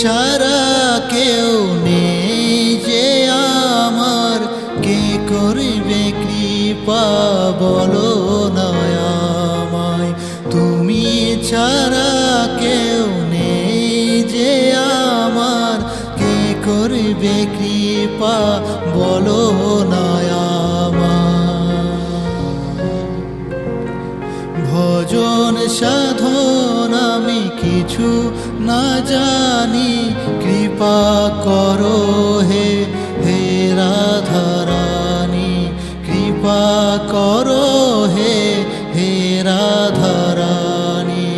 ছাড়া কেউ নেই যে আমার, কে করবে কৃপা বলো না আমায়। তুমি ছাড়া কেউ নেই যে আমার, কে করবে কৃপা বলো না আমায়। ভজন সাধন আমি কিছু না জানি, কৃপা করো হে হে রাধারানী, কৃপা করো হে হে রাধারানী।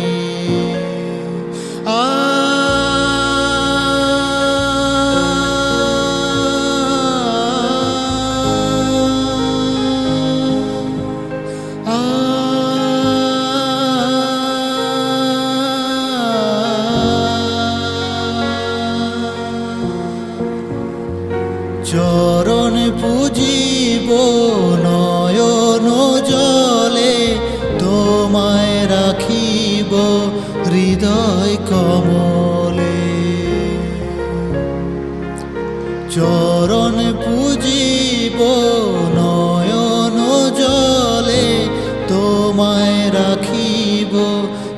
চরণ পুজিব নয়ন জলে, তোমায় রাখিব হৃদয় কমলে। চরণ পুজিব নয়ন জলে, তোমায় রাখিব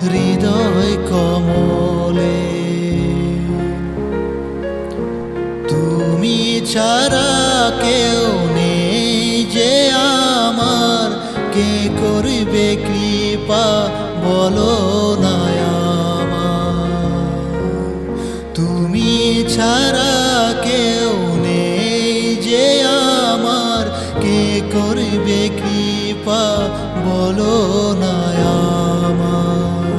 হৃদয় কমলে। তুমি ছাড়া কেউ নেই যে আমার, কে করবে কৃপা বলো না আমায়। তুমি ছাড়া কেউ নেই যে আমার, কে করবে কৃপা বলো না আমায়।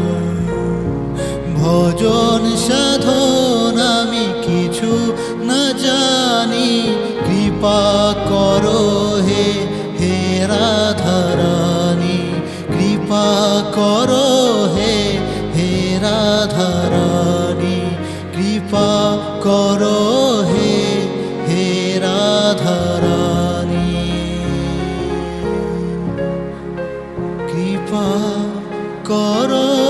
ভজন সাধন আমি কিছু না জানি, কৃপা করো হে হে রাধারানী, কৃপা করো হে হে রাধারানী, কৃপা করো হে হে রাধারানী, কৃপা করো।